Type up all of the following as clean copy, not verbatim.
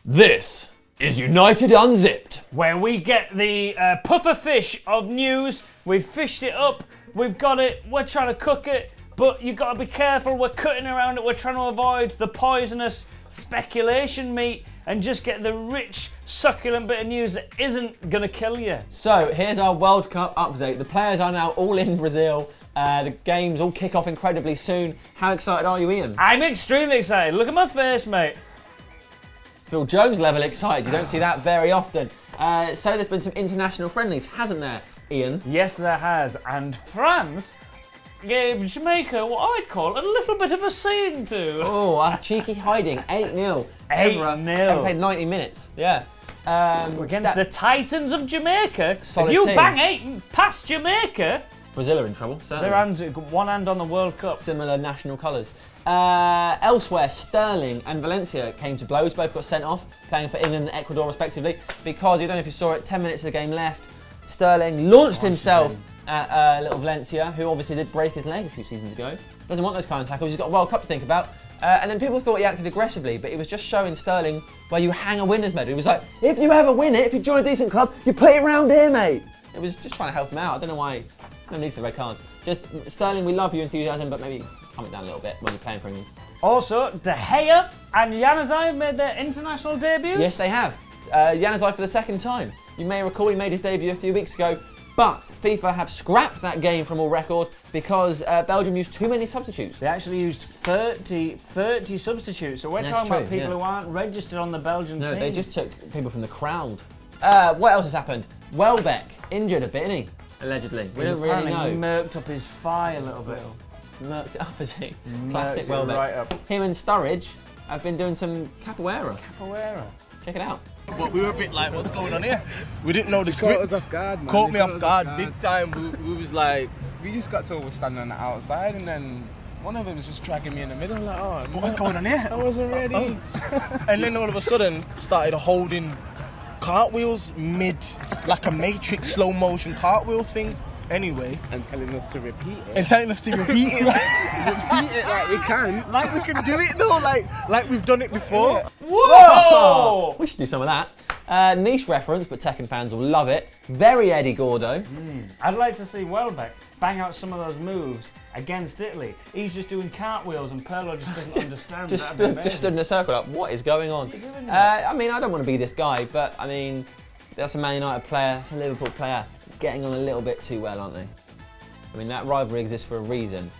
This is United Unzipped, where we get the puffer fish of news. We've fished it up, we've got it, we're trying to cook it, but you've got to be careful, we're cutting around it, we're trying to avoid the poisonous speculation meat and just get the rich, succulent bit of news that isn't going to kill you. So here's our World Cup update. The players are now all in Brazil. The games all kick off incredibly soon. How excited are you, Ian? I'm extremely excited. Look at my face, mate. Phil Jones level excited. You don't see that very often. So there's been some international friendlies, hasn't there, Ian? Yes, there has. And France gave Jamaica what I'd call a little bit of a scene to. Oh, a cheeky hiding. 8-0. 8-0. They played 90 minutes. Yeah. Against the Titans of Jamaica. Solid if you team. bang 8 past Jamaica, Brazil are in trouble. their hands, one hand on the World Cup. Similar national colours. Elsewhere, Sterling and Valencia came to blows. Both got sent off, playing for England and Ecuador respectively, because, you don't know if you saw it, 10 minutes of the game left. Sterling launched himself at little Valencia, who obviously did break his leg a few seasons ago. Doesn't want those kind of tackles. He's got a World Cup to think about. And then people thought he acted aggressively, but he was just showing Sterling where you hang a winner's medal. He was like, if you ever win it, if you join a decent club, you put it round here, mate. It was just trying to help him out. I don't know why. No need for the red cards. Just, Sterling, we love your enthusiasm, but maybe calm it down a little bit when you're playing for England. Also, De Gea and Januzaj have made their international debut. Yes, they have. Januzaj for the second time. You may recall he made his debut a few weeks ago, but FIFA have scrapped that game from all record because Belgium used too many substitutes. They actually used 30 substitutes, so we're talking about people who aren't registered on the Belgian team. No, they just took people from the crowd. What else has happened? Welbeck, injured a bit, isn't he? Allegedly. We don't really know. He murked up his thigh a little bit. Murked it up, is he? Classic Welbeck. Right up. Him and Sturridge have been doing some capoeira. Capoeira. Check it out. But we were a bit like, what's going on here? We didn't know the script. Caught us off guard, man. Caught me off guard, big time. We was like... We just got told we're standing on the outside, and then one of them was just dragging me in the middle. I'm like, oh, What's going on here? I wasn't ready. And then all of a sudden, started holding cartwheels mid, like a Matrix slow motion cartwheel thing. Anyway. And telling us to repeat it. And telling us to repeat it. Repeat it like we can. Like we can do it though, like we've done it before. Whoa! We should do some of that. Niche reference, but Tekken fans will love it. Very Eddie Gordo. I'd like to see Welbeck bang out some of those moves against Italy. He's just doing cartwheels and Perlo just doesn't understand. Just stood in a circle like, what is going on? I mean, I don't want to be this guy, but I mean, that's a Man United player, it's a Liverpool player, getting on a little bit too well, aren't they? I mean, that rivalry exists for a reason,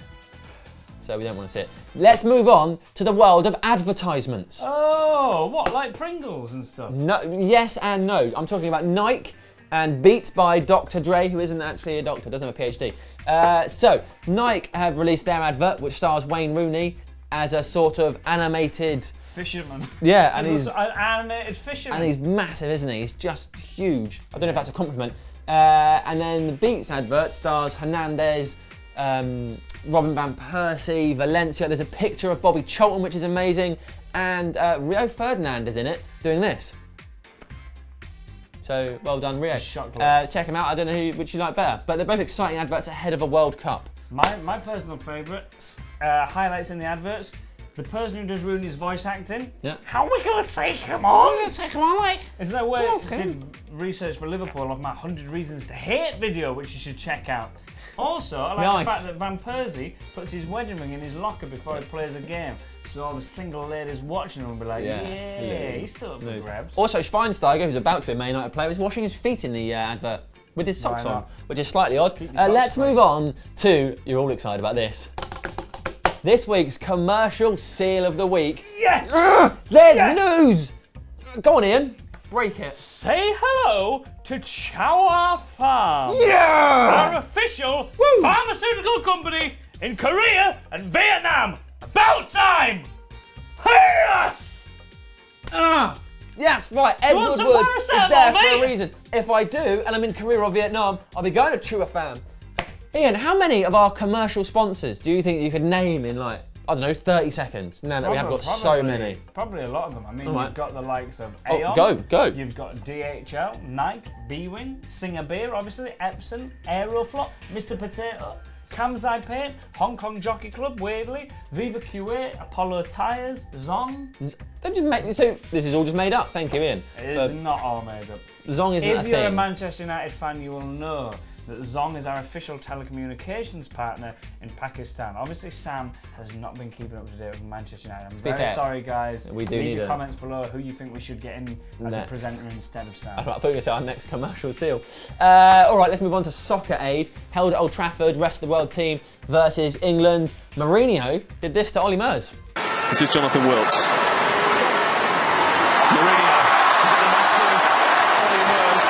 so we don't want to see it. Let's move on to the world of advertisements. Oh, what, like Pringles and stuff? No, yes and no. I'm talking about Nike and Beats by Dr. Dre, who isn't actually a doctor, doesn't have a PhD. So, Nike have released their advert, which stars Wayne Rooney as a sort of animated... fisherman. Yeah, and he's... an animated fisherman. And he's massive, isn't he? He's just huge. I don't know if that's a compliment. And then the Beats advert stars Hernandez, Robin Van Persie, Valencia. There's a picture of Bobby Charlton, which is amazing. And Rio Ferdinand is in it, doing this. So, well done, Rio. Check him out. I don't know which you like better. But they're both exciting adverts ahead of a World Cup. My personal favourite, highlights in the adverts, the person who does Rooney's voice acting. Yeah. How are we going to take him on? We're going to take him on, like... Is there a way I did research for Liverpool of my 100 Reasons to Hate video, which you should check out. Also, I like the fact that Van Persie puts his wedding ring in his locker before he plays a game. So all the single ladies watching him will be like, yeah, he's still up for grabs. Also, Schweinsteiger, who's about to be a Man United player, is washing his feet in the advert with his socks on, which is slightly odd. Let's move on to, you're all excited about this. This week's commercial seal of the week. Yes! There's news! Go on, Ian. Break it. Say hello to Chow Farm. Yeah! Our official pharmaceutical company in Korea and Vietnam. About time! Yes! Yes, right. Ed want some Woodward is there for a mate? reason. If I do, and I'm in Korea or Vietnam, I'll be going to Chew Fam. Ian, how many of our commercial sponsors do you think you could name in, like, I don't know, 30 seconds? Now that we have got so many. Probably a lot of them. I mean, you've got the likes of Aeon. Go. You've got DHL, Nike, B-Wing, Singer Beer, obviously, Epson, Aeroflot, Mr. Potato. Kamsai Paint, Hong Kong Jockey Club, Waverley, Viva QA, Apollo Tyres, Zong. Don't just make, so this is all just made up. Thank you, Ian. It is not all made up. Zong isn't a If thing. you're a Manchester United fan, you will know that Zong is our official telecommunications partner in Pakistan. Obviously, Sam has not been keeping up to date with Manchester United. I'm very sorry, guys. We do Leave need your a comments below who you think we should get in as a presenter instead of Sam. I thought we were going to say our next commercial seal. All right, let's move on to Soccer Aid. Held at Old Trafford, rest of the world team versus England. Mourinho did this to Ollie Mers. This is Jonathan Wilkes. Mourinho is at the massive Ollie Mers.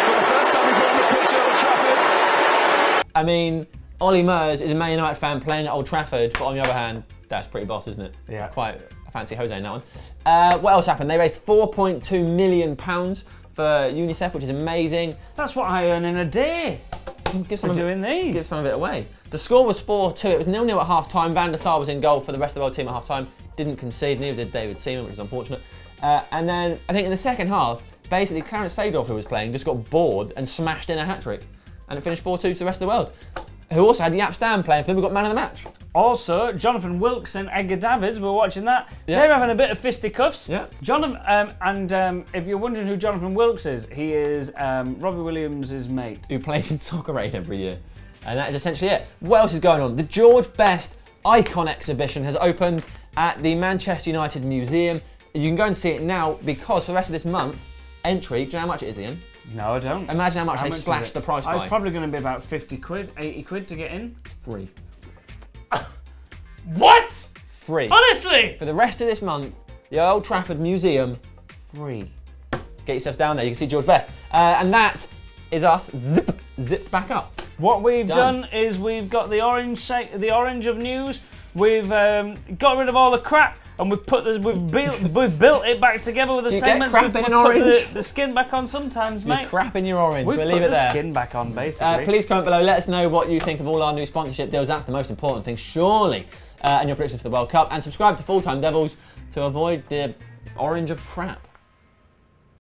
For the first time he's won the pitch at Old Trafford. I mean, Ollie Mers is a Man United fan playing at Old Trafford, but on the other hand, that's pretty boss, isn't it? Yeah. Quite a fancy Jose in that one. What else happened? They raised £4.2 million for UNICEF, which is amazing. That's what I earn in a day for doing these. Give some of it away. The score was 4-2. It was 0-0 at half-time. Van der Sar was in goal for the rest of the world team at half-time. Didn't concede, neither did David Seaman, which is unfortunate. And then, I think in the second half, basically Clarence Seedorf, who was playing, just got bored and smashed in a hat-trick. And it finished 4-2 to the rest of the world. Who also had Yap Stam playing for them, who got man of the match. Also, Jonathan Wilkes and Edgar Davids, we're watching that. Yeah. They're having a bit of fisticuffs. Yeah. If you're wondering who Jonathan Wilkes is, he is Robbie Williams' mate. Who plays in Soccer Aid every year. And that is essentially it. What else is going on? The George Best Icon exhibition has opened at the Manchester United Museum. You can go and see it now because for the rest of this month, entry, do you know how much it is, Ian? No, I don't. Imagine how much they slashed the price by. It's probably going to be about 50 quid, 80 quid to get in. Free. What? Free. Honestly? For the rest of this month, the Old Trafford Museum, free. Get yourself down there, you can see George Best. And that is us zipped back up. What we've done is we've got the orange of news. We've got rid of all the crap, and we've built it back together with the segments. Get crap in an orange? The skin back on sometimes, mate. You're crap in your orange. We've we'll put leave it there. The skin back on, basically. Please comment below. Let us know what you think of all our new sponsorship deals. That's the most important thing, surely. And your predictions for the World Cup. And subscribe to Full Time Devils to avoid the orange of crap.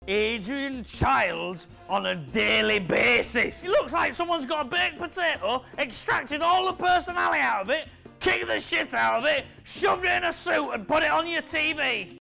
Adrian Childs on a daily basis. It looks like someone's got a baked potato, extracted all the personality out of it, kicked the shit out of it, shoved it in a suit and put it on your TV.